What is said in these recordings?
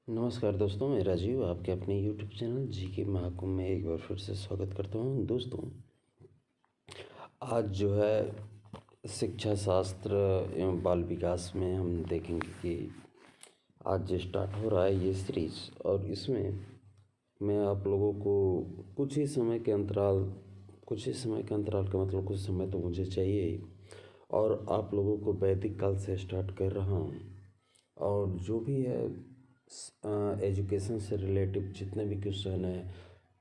नमस्कार दोस्तों, मैं राजीव आपके अपने यूट्यूब चैनल जी के महाकुंभ में एक बार फिर से स्वागत करता हूँ। दोस्तों, आज जो है शिक्षा शास्त्र एवं बाल विकास में हम देखेंगे कि आज स्टार्ट हो रहा है ये सीरीज, और इसमें मैं आप लोगों को कुछ ही समय के अंतराल का मतलब कुछ समय तो मुझे चाहिए ही, और आप लोगों को वैदिक काल से स्टार्ट कर रहा हूँ। और जो भी है एजुकेशन से रिलेटिव जितने भी क्वेश्चन हैं,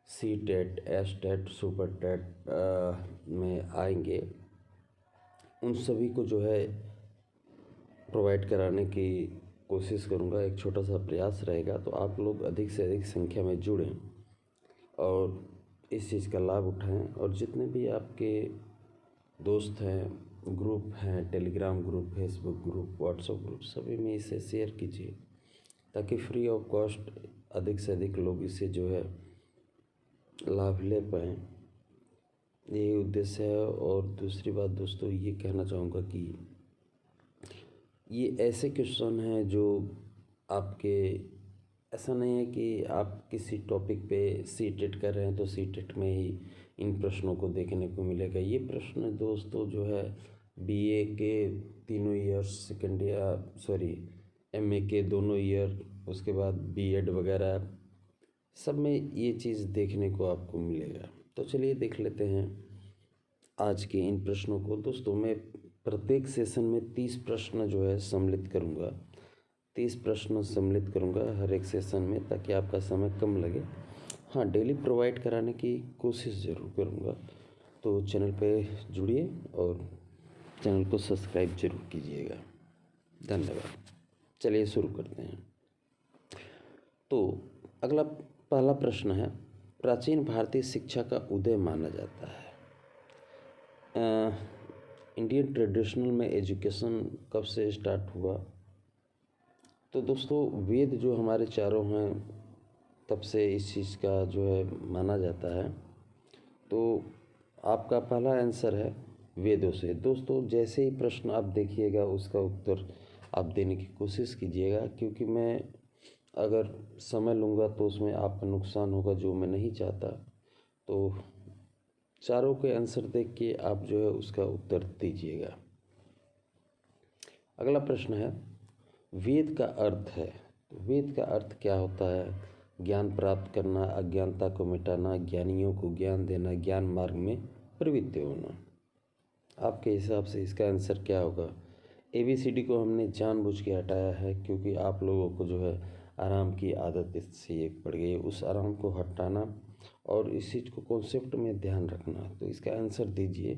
CTET, STET, super TET में आएंगे, उन सभी को जो है प्रोवाइड कराने की कोशिश करूँगा। एक छोटा सा प्रयास रहेगा, तो आप लोग अधिक से अधिक संख्या में जुड़ें और इस चीज़ का लाभ उठाएं। और जितने भी आपके दोस्त हैं, ग्रुप हैं, Telegram group, Facebook group, WhatsApp group, सभी में इसे शेयर कीजिए ताकि फ्री ऑफ कॉस्ट अधिक से अधिक लोग इसे जो है लाभ ले पाएँ। यही उद्देश्य है। और दूसरी बात दोस्तों, ये कहना चाहूँगा कि ये ऐसे क्वेश्चन हैं जो आपके, ऐसा नहीं है कि आप किसी टॉपिक पे सी टेट कर रहे हैं तो सी टेट में ही इन प्रश्नों को देखने को मिलेगा। ये प्रश्न दोस्तों जो है बीए के तीनों ईयर्स, सेकेंड ईयर एमए के दोनों ईयर, उसके बाद बीएड वगैरह सब में ये चीज़ देखने को आपको मिलेगा। तो चलिए देख लेते हैं आज के इन प्रश्नों को। दोस्तों, मैं प्रत्येक सेशन में 30 प्रश्न जो है सम्मिलित करूँगा। 30 प्रश्न सम्मिलित करूँगा हर एक सेशन में, ताकि आपका समय कम लगे। हाँ, डेली प्रोवाइड कराने की कोशिश ज़रूर करूँगा। तो चैनल पे जुड़िए और चैनल को सब्सक्राइब जरूर कीजिएगा। धन्यवाद। चलिए शुरू करते हैं। तो पहला प्रश्न है, प्राचीन भारतीय शिक्षा का उदय माना जाता है। इंडियन ट्रेडिशनल में एजुकेशन कब से स्टार्ट हुआ? तो दोस्तों, वेद जो हमारे चारों हैं तब से इस चीज़ का जो है माना जाता है। तो आपका पहला आंसर है वेदों से। दोस्तों, जैसे ही प्रश्न आप देखिएगा उसका उत्तर आप देने की कोशिश कीजिएगा, क्योंकि मैं अगर समय लूँगा तो उसमें आपका नुकसान होगा, जो मैं नहीं चाहता। तो चारों के आंसर देख के आप जो है उसका उत्तर दीजिएगा। अगला प्रश्न है, वेद का अर्थ है। तो वेद का अर्थ क्या होता है? ज्ञान प्राप्त करना, अज्ञानता को मिटाना, ज्ञानियों को ज्ञान देना, ज्ञान मार्ग में प्रवृत्त होना। आपके हिसाब से इसका आंसर क्या होगा? ABCD को हमने जानबूझ के हटाया है क्योंकि आप लोगों को जो है आराम की आदत इससे एक पड़ गई है। उस आराम को हटाना और इस चीज़ को कॉन्सेप्ट में ध्यान रखना। तो इसका आंसर दीजिए,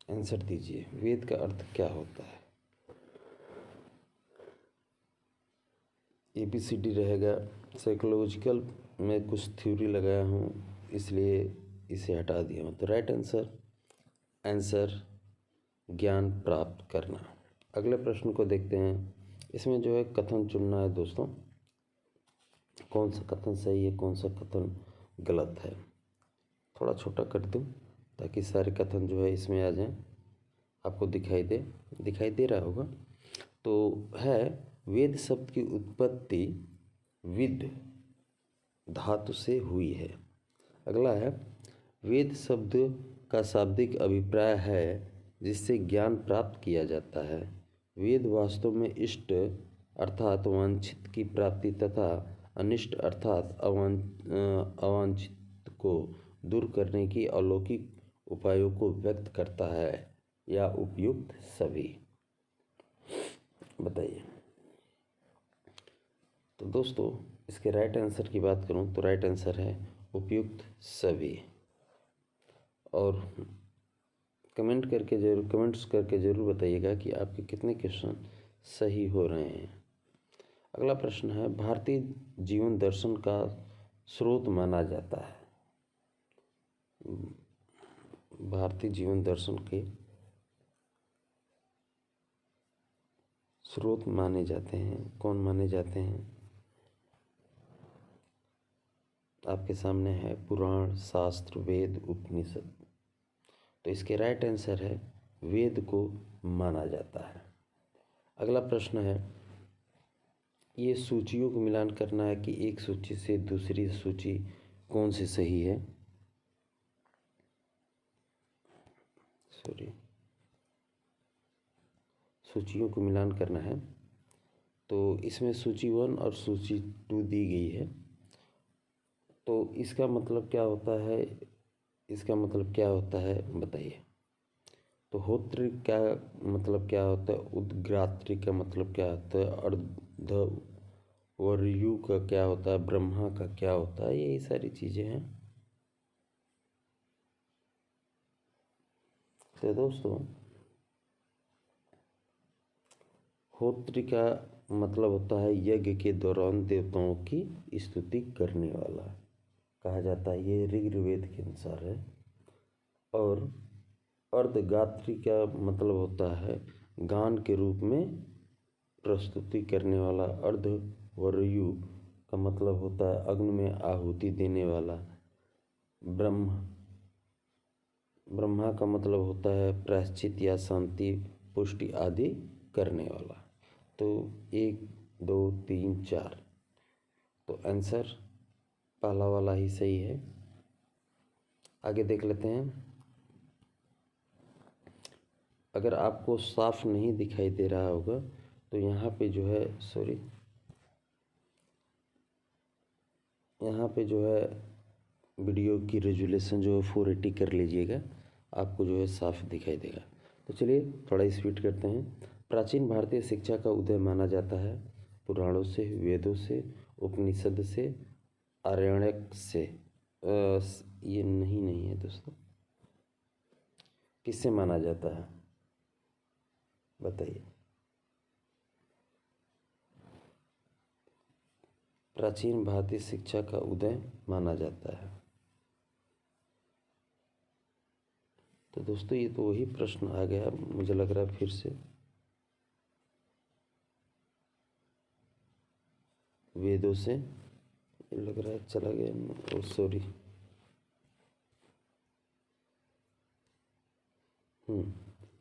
आंसर दीजिए। वेद का अर्थ क्या होता है? ABCD रहेगा। साइकोलॉजिकल में कुछ थ्योरी लगाया हूँ, इसलिए इसे हटा दिया हूँ। तो राइट आंसर ज्ञान प्राप्त करना। अगले प्रश्न को देखते हैं। इसमें जो है कथन चुनना है दोस्तों, कौन सा कथन सही है, कौन सा कथन गलत है। थोड़ा छोटा कर दूँ ताकि सारे कथन जो है इसमें आ जाएं, आपको दिखाई दे रहा होगा। तो है, वेद शब्द की उत्पत्ति विद धातु से हुई है। अगला है, वेद शब्द का शाब्दिक अभिप्राय है जिससे ज्ञान प्राप्त किया जाता है। वेद वास्तव में इष्ट अर्थात वांछित की प्राप्ति तथा अनिष्ट अर्थात अवांछित को दूर करने की अलौकिक उपायों को व्यक्त करता है, या उपयुक्त सभी। बताइए। तो दोस्तों, इसके राइट आंसर की बात करूं तो राइट आंसर है उपयुक्त सभी। और कमेंट्स करके ज़रूर बताइएगा कि आपके कितने क्वेश्चन सही हो रहे हैं। अगला प्रश्न है, भारतीय जीवन दर्शन का स्रोत माना जाता है। भारतीय जीवन दर्शन के स्रोत माने जाते हैं, कौन माने जाते हैं? आपके सामने है पुराण, शास्त्र, वेद, उपनिषद। तो इसके राइट आंसर है वेद को माना जाता है। अगला प्रश्न है, ये सूचियों को मिलान करना है कि एक सूची से दूसरी सूची कौन सी सही है। सूचियों को मिलान करना है, तो इसमें सूची 1 और सूची 2 दी गई है। तो इसका मतलब क्या होता है, बताइए। तो होत्र क्या मतलब क्या होता है, उद्गात्री का मतलब क्या होता है, अर्धवर्यु का क्या होता है, ब्रह्मा का क्या होता है, यही सारी चीज़ें हैं। तो दोस्तों, होत्र का मतलब होता है यज्ञ के दौरान देवताओं की स्तुति करने वाला, कहा जाता है, ये ऋग्वेद के अनुसार है। और अर्धगात्री का मतलब होता है गान के रूप में प्रस्तुति करने वाला। अर्धवर्यु का मतलब होता है अग्नि में आहुति देने वाला। ब्रह्मा का मतलब होता है प्रायश्चित या शांति पुष्टि आदि करने वाला। तो 1 2 3 4, तो आंसर पहला वाला ही सही है। आगे देख लेते हैं। अगर आपको साफ नहीं दिखाई दे रहा होगा तो यहाँ पे जो है वीडियो की रेजुलेशन जो है 480 कर लीजिएगा, आपको जो है साफ दिखाई देगा। तो चलिए थोड़ा स्पीड करते हैं। प्राचीन भारतीय शिक्षा का उदय माना जाता है पुराणों से, वेदों से, उपनिषद से, आरण्यक से। ये नहीं है दोस्तों, किससे माना जाता है बताइए। प्राचीन भारतीय शिक्षा का उदय माना जाता है। तो दोस्तों, ये तो वही प्रश्न आ गया, मुझे लग रहा है फिर से वेदों से लग रहा है चला गया। सॉरी।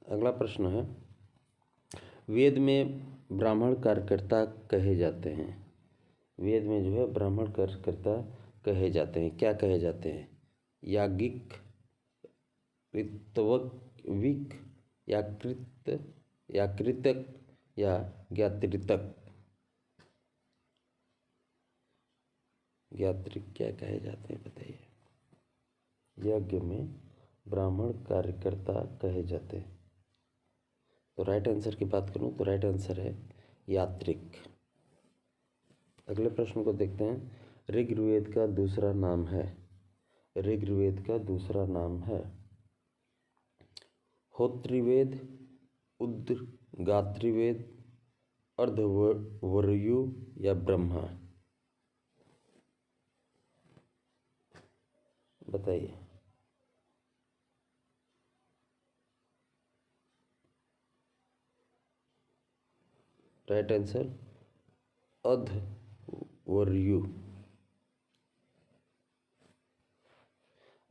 अगला प्रश्न है, वेद में ब्राह्मण कार्यकर्ता कहे जाते हैं। वेद में जो है ब्राह्मण कार्यकर्ता कहे जाते हैं, क्या कहे जाते हैं? याज्ञिक, ऋत्विक, या कृतक, या ज्ञात्रिक क्या कहे जाते हैं बताइए। यज्ञ में ब्राह्मण कार्यकर्ता कहे जाते हैं। तो राइट आंसर की बात करूं तो राइट आंसर है यात्रिक। अगले प्रश्न को देखते हैं। ऋग्वेद का दूसरा नाम है होत्रिवेद, उद्गात्रिवेद, अर्धवर्यु या ब्रह्मा, बताइए। राइट आंसर अर्धवर्यु।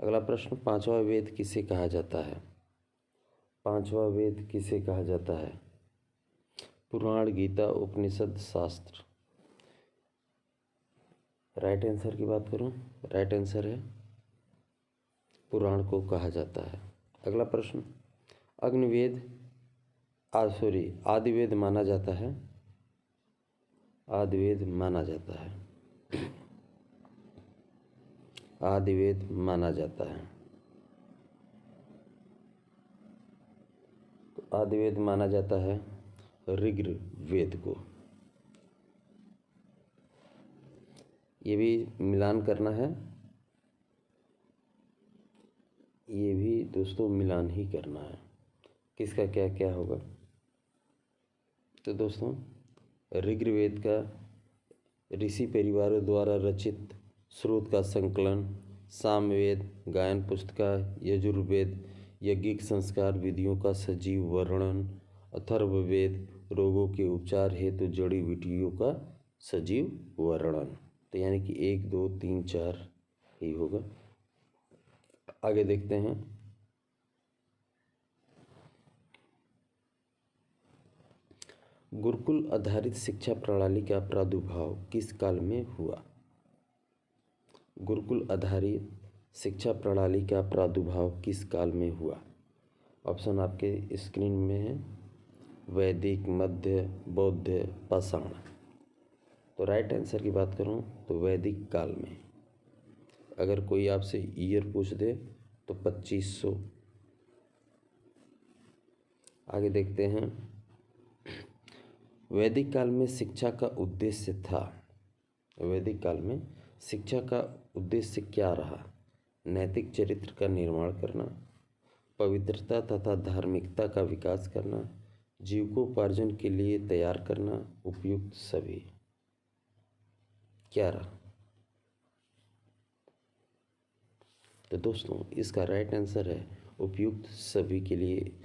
अगला प्रश्न, पांचवा वेद किसे कहा जाता है? पांचवा वेद किसे कहा जाता है? पुराण, गीता, उपनिषद, शास्त्र। राइट आंसर की बात करूं, राइट आंसर है पुराण को कहा जाता है। अगला प्रश्न, अग्निवेद आदिवेद माना जाता है। आदिवेद माना जाता है। आदिवेद माना जाता है। तो आदिवेद माना जाता है ऋग्वेद को। ये भी मिलान करना है, ये भी दोस्तों मिलान ही करना है, किसका क्या क्या होगा। तो दोस्तों, ऋग्वेद का ऋषि परिवारों द्वारा रचित स्रोत का संकलन, सामवेद गायन पुस्तिका, यजुर्वेद यज्ञिक संस्कार विधियों का सजीव वर्णन, अथर्ववेद रोगों के उपचार हेतु जड़ी बूटियों का सजीव वर्णन। तो यानी कि 1 2 3 4 ही होगा। आगे देखते हैं। गुरुकुल आधारित शिक्षा प्रणाली का प्रादुर्भाव किस काल में हुआ? गुरुकुल आधारित शिक्षा प्रणाली का प्रादुर्भाव किस काल में हुआ? ऑप्शन आपके स्क्रीन में है, वैदिक, मध्य, बौद्ध, पाषाण। तो राइट आंसर की बात करूं तो वैदिक काल में। अगर कोई आपसे ईयर पूछ दे तो 2500। आगे देखते हैं, वैदिक काल में शिक्षा का उद्देश्य था। वैदिक काल में शिक्षा का उद्देश्य क्या रहा? नैतिक चरित्र का निर्माण करना, पवित्रता तथा धार्मिकता का विकास करना, जीविकोपार्जन के लिए तैयार करना, उपयुक्त सभी। क्या रहा? तो दोस्तों इसका राइट आंसर है उपयुक्त सभी के लिए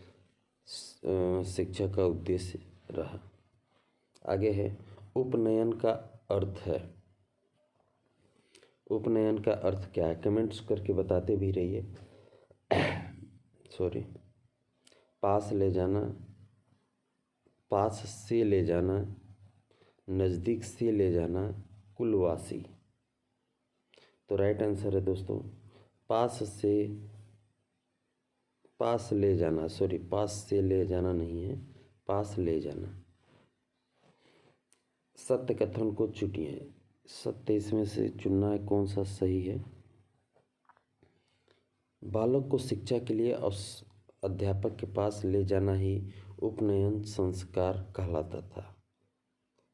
शिक्षा का उद्देश्य रहा। आगे है, उपनयन का अर्थ है। उपनयन का अर्थ क्या है? कमेंट्स करके बताते भी रहिए। सॉरी, पास ले जाना, पास से ले जाना, नज़दीक से ले जाना, कुलवासी। तो राइट आंसर है दोस्तों पास ले जाना। सॉरी, पास से ले जाना नहीं है, पास ले जाना। सत्य कथन को चुनिए। सत्य इसमें से चुनना है, कौन सा सही है? बालक को शिक्षा के लिए अध्यापक के पास ले जाना ही उपनयन संस्कार कहलाता था।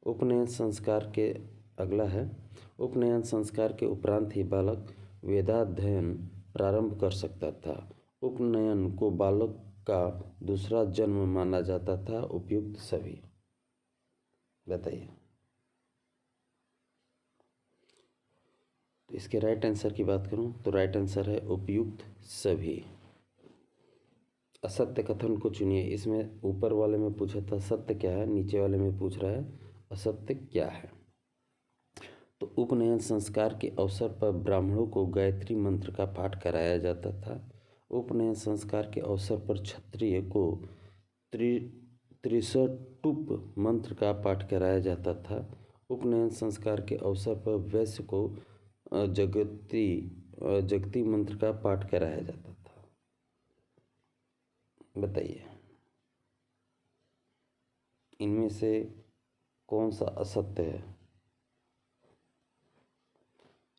उपनयन संस्कार के अगला है, उपनयन संस्कार के उपरांत ही बालक वेदाध्ययन प्रारंभ कर सकता था। उपनयन को बालक का दूसरा जन्म माना जाता था। उपयुक्त सभी। बताइए। तो इसके राइट आंसर की बात करूं तो राइट आंसर है उपयुक्त सभी। असत्य कथन को चुनिए। इसमें ऊपर वाले में पूछा था सत्य क्या है, नीचे वाले में पूछ रहा है असत्य क्या है। तो उपनयन संस्कार के अवसर पर ब्राह्मणों को गायत्री मंत्र का पाठ कराया जाता था। उपनयन संस्कार के अवसर पर क्षत्रिय को त्रिशटुप मंत्र का पाठ कराया जाता था। उपनयन संस्कार के अवसर पर वैश्य को जगती मंत्र का पाठ कराया जाता था। बताइए इनमें से कौन सा असत्य है?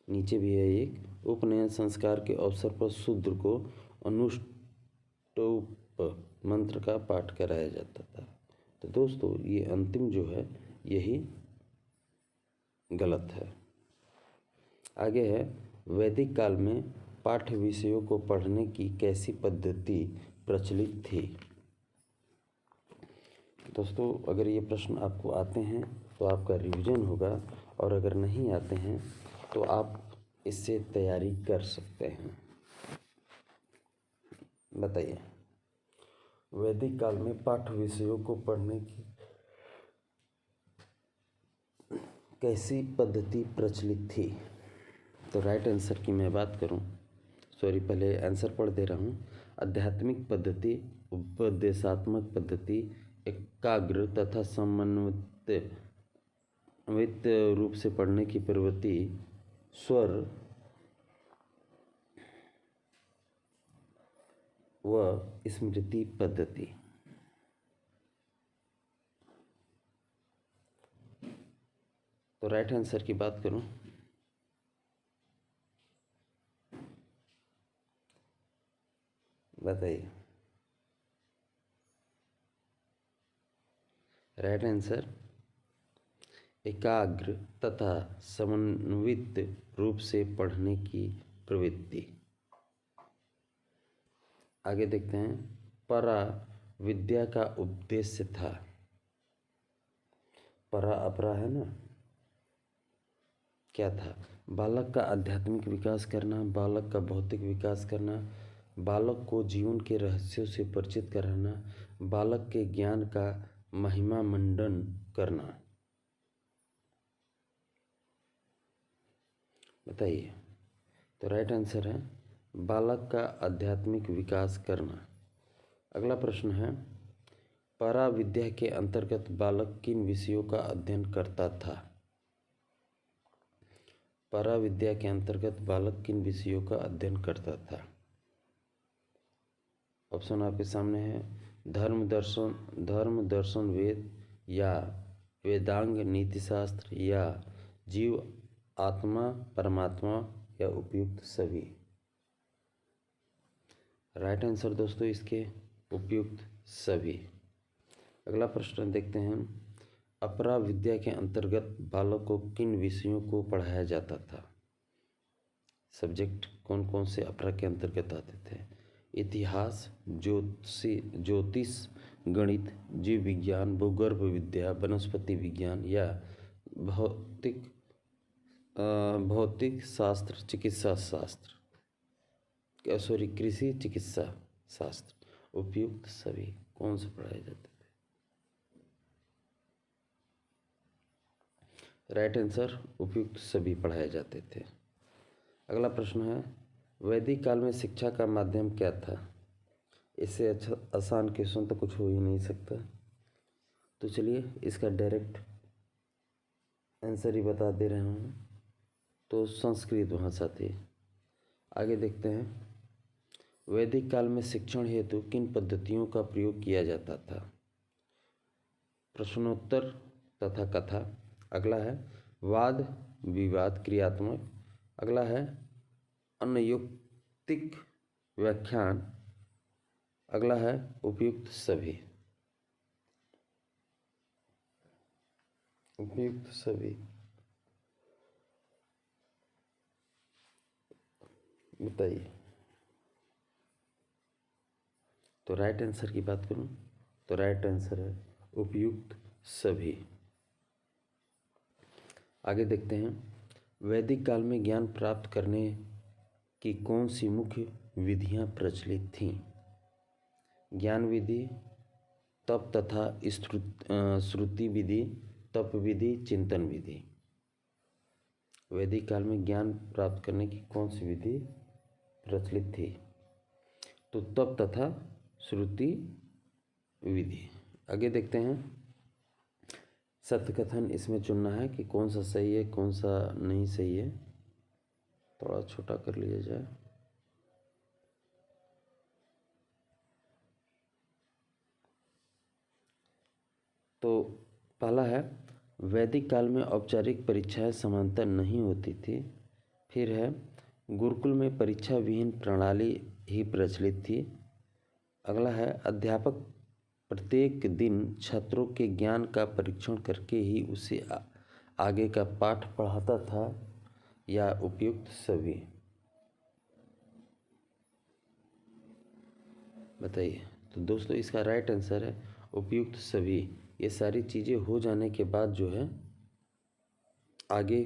नीचे भी है एक, उपनयन संस्कार के अवसर पर शूद्र को अनुष्टुप मंत्र का पाठ कराया जाता था। तो दोस्तों ये अंतिम जो है यही गलत है। आगे है, वैदिक काल में पाठ्य विषयों को पढ़ने की कैसी पद्धति प्रचलित थी? दोस्तों अगर ये प्रश्न आपको आते हैं तो आपका रिवीजन होगा, और अगर नहीं आते हैं तो आप इससे तैयारी कर सकते हैं। बताइए, वैदिक काल में पाठ्य विषयों को पढ़ने की कैसी पद्धति प्रचलित थी? तो राइट आंसर की मैं बात करूं, सॉरी पहले आंसर पढ़ दे रहा हूं। आध्यात्मिक पद्धति, उपदेशात्मक पद्धति, एकाग्र तथा समन्वित रूप से पढ़ने की प्रवृत्ति, स्वर व स्मृति पद्धति। तो राइट आंसर की बात करूं, बताइए। राइट आंसर एकाग्र तथा समन्वित रूप से पढ़ने की प्रवृत्ति। आगे देखते हैं, परा विद्या का उद्देश्य था। परा अपरा है ना, क्या था? बालक का आध्यात्मिक विकास करना, बालक का भौतिक विकास करना, बालक को जीवन के रहस्यों से परिचित कराना, बालक के ज्ञान का महिमा मंडन करना। बताइए। तो राइट आंसर है बालक का आध्यात्मिक विकास करना। अगला प्रश्न है, पराविद्या के अंतर्गत बालक किन विषयों का अध्ययन करता था? पराविद्या के अंतर्गत बालक किन विषयों का अध्ययन करता था? ऑप्शन आपके सामने है। धर्म दर्शन वेद, या वेदांग नीतिशास्त्र, या जीव आत्मा परमात्मा, या उपयुक्त सभी। राइट आंसर दोस्तों इसके उपयुक्त सभी। अगला प्रश्न देखते हैं। अपरा विद्या के अंतर्गत बालक को किन विषयों को पढ़ाया जाता था? सब्जेक्ट कौन कौन से अपरा के अंतर्गत आते थे? इतिहास, ज्योतिष, गणित, जीव विज्ञान, भूगर्भ विद्या, वनस्पति विज्ञान, या भौतिक शास्त्र, चिकित्सा शास्त्र, कृषि चिकित्सा शास्त्र। उपयुक्त सभी कौन से पढ़ाए जाते थे? राइट आंसर उपयुक्त सभी पढ़ाए जाते थे। अगला प्रश्न है। वैदिक काल में शिक्षा का माध्यम क्या था? इससे अच्छा आसान क्वेश्चन तो कुछ हो ही नहीं सकता। तो चलिए इसका डायरेक्ट आंसर ही बता दे रहे हूँ। तो संस्कृत भाषा थी। आगे देखते हैं। वैदिक काल में शिक्षण हेतु किन पद्धतियों का प्रयोग किया जाता था? प्रश्नोत्तर तथा कथा। अगला है वाद विवाद क्रियात्मक। अगला है अनयुक्तिक व्याख्यान। अगला है उपयुक्त सभी। उपयुक्त सभी बताइए। तो राइट आंसर की बात करूं तो राइट आंसर है उपयुक्त सभी। आगे देखते हैं। वैदिक काल में ज्ञान प्राप्त करने की कौन सी मुख्य विधियां प्रचलित थीं? ज्ञान विधि, तप तथा श्रुति विधि, तप विधि, चिंतन विधि। वैदिक काल में ज्ञान प्राप्त करने की कौन सी विधि प्रचलित थी? तो तप तथा श्रुति विधि। आगे देखते हैं। सत्य कथन इसमें चुनना है कि कौन सा सही है कौन सा नहीं सही है। थोड़ा छोटा कर लिया जाए। तो पहला है वैदिक काल में औपचारिक परीक्षाएं समांतर नहीं होती थी। फिर है गुरुकुल में परीक्षा विहीन प्रणाली ही प्रचलित थी। अगला है अध्यापक प्रत्येक दिन छात्रों के ज्ञान का परीक्षण करके ही उसे आगे का पाठ पढ़ाता था, या उपयुक्त सभी। बताइए। तो दोस्तों इसका राइट आंसर है उपयुक्त सभी। ये सारी चीज़ें हो जाने के बाद जो है आगे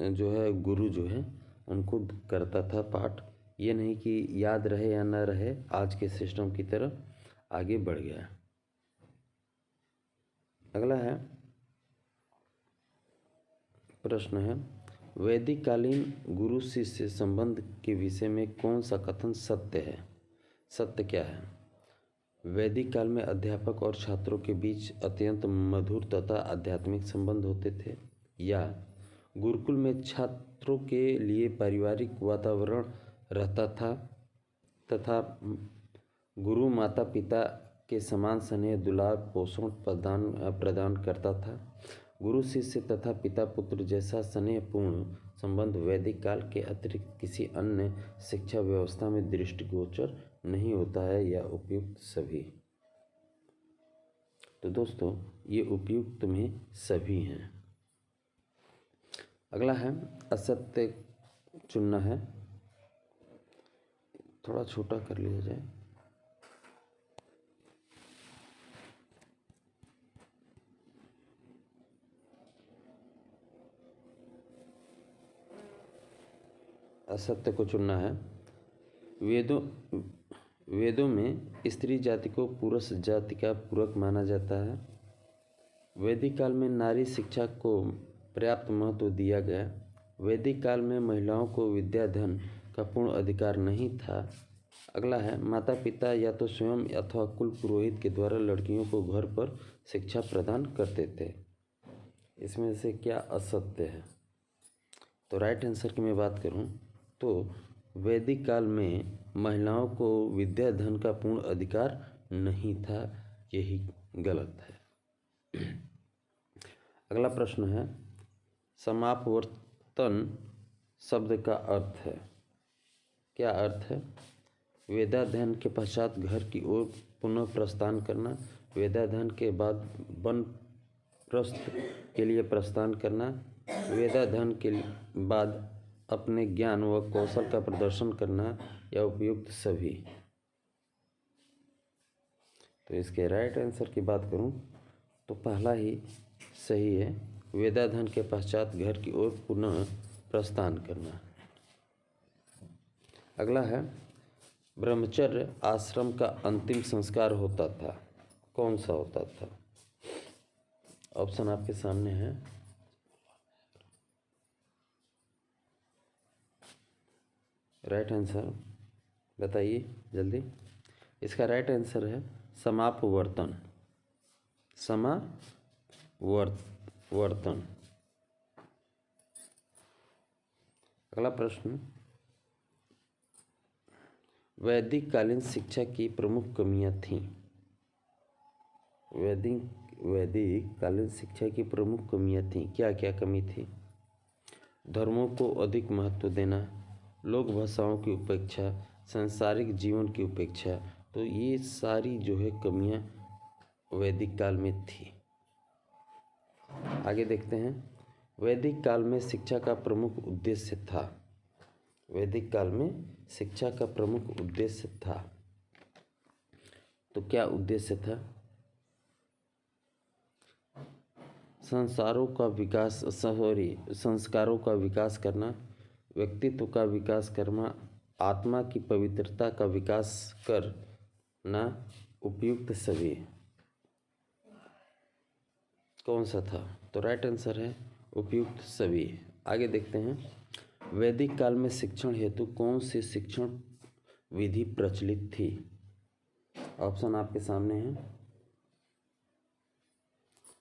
जो है गुरु जो है उनको करता था पाठ। ये नहीं कि याद रहे या ना रहे, आज के सिस्टम की तरह आगे बढ़ गया। अगला है प्रश्न है वैदिक कालीन गुरु शिष्य संबंध के विषय में कौन सा कथन सत्य है? सत्य क्या है? वैदिक काल में अध्यापक और छात्रों के बीच अत्यंत मधुर तथा आध्यात्मिक संबंध होते थे, या गुरुकुल में छात्रों के लिए पारिवारिक वातावरण रहता था तथा गुरु माता पिता के समान स्नेह दुलार पोषण प्रदान करता था। गुरु शिष्य तथा पिता पुत्र जैसा स्नेहपूर्ण संबंध वैदिक काल के अतिरिक्त किसी अन्य शिक्षा व्यवस्था में दृष्टिगोचर नहीं होता है, या उपयुक्त सभी। तो दोस्तों ये उपयुक्त में सभी हैं। अगला है असत्य चुनना है। थोड़ा छोटा कर लिया जाए। असत्य को चुनना है। वेदों में स्त्री जाति को पुरुष जाति का पूरक माना जाता है। वैदिक काल में नारी शिक्षा को पर्याप्त महत्व दिया गया। वैदिक काल में महिलाओं को विद्याधन का पूर्ण अधिकार नहीं था। अगला है माता पिता या तो स्वयं अथवा कुल पुरोहित के द्वारा लड़कियों को घर पर शिक्षा प्रदान करते थे। इसमें से क्या असत्य है? तो राइट आंसर की मैं बात करूं तो वैदिक काल में महिलाओं को विद्या धन का पूर्ण अधिकार नहीं था, यही गलत है। अगला प्रश्न है समापवर्तन शब्द का अर्थ है, क्या अर्थ है? वेदाध्ययन के पश्चात घर की ओर पुनः प्रस्थान करना, वेदाध्ययन के बाद वानप्रस्थ के लिए प्रस्थान करना, वेदाध्ययन के बाद अपने ज्ञान व कौशल का प्रदर्शन करना, या उपयुक्त सभी। तो इसके राइट आंसर की बात करूं तो पहला ही सही है, वेदाध्ययन के पश्चात घर की ओर पुनः प्रस्थान करना। अगला है ब्रह्मचर्य आश्रम का अंतिम संस्कार होता था, कौन सा होता था? ऑप्शन आपके सामने है। राइट आंसर बताइए जल्दी। इसका राइट आंसर है समापवर्तन, समावर्तन। अगला प्रश्न वैदिक कालीन शिक्षा की प्रमुख कमियां थीं। वैदिक कालीन शिक्षा की प्रमुख कमियां थीं, क्या क्या कमी थी? धर्मों को अधिक महत्व देना, लोक भाषाओं की उपेक्षा, सांसारिक जीवन की उपेक्षा। तो ये सारी जो है कमियां वैदिक काल में थी। आगे देखते हैं वैदिक काल में शिक्षा का प्रमुख उद्देश्य था। वैदिक काल में शिक्षा का प्रमुख उद्देश्य था, तो क्या उद्देश्य था? संस्कारों का विकास करना, व्यक्तित्व का विकास करना, आत्मा की पवित्रता का विकास करना, उपयुक्त सभी। कौन सा था? तो राइट आंसर है उपयुक्त सभी। आगे देखते हैं वैदिक काल में शिक्षण हेतु कौन सी शिक्षण विधि प्रचलित थी? ऑप्शन आपके सामने है।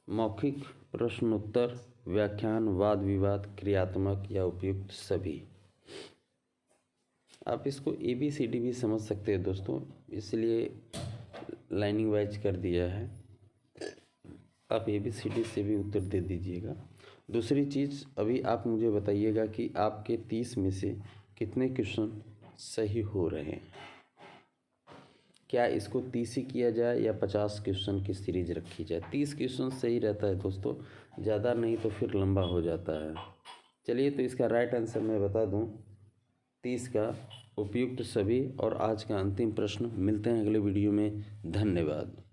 मौखिक, प्रश्नोत्तर, व्याख्यान, वाद विवाद, क्रियात्मक, या उपयुक्त सभी। आप इसको ABCD भी समझ सकते हैं दोस्तों, इसलिए लाइनिंग वाइज कर दिया है। आप ABCD से भी उत्तर दे दीजिएगा। दूसरी चीज़ अभी आप मुझे बताइएगा कि आपके 30 में से कितने क्वेश्चन सही हो रहे हैं। क्या इसको 30 ही किया जाए या 50 क्वेश्चन की सीरीज रखी जाए? 30 क्वेश्चन सही रहता है दोस्तों, ज़्यादा नहीं तो फिर लंबा हो जाता है। चलिए तो इसका राइट आंसर मैं बता दूं 30 का उपयुक्त सभी। और आज का अंतिम प्रश्न। मिलते हैं अगले वीडियो में। धन्यवाद।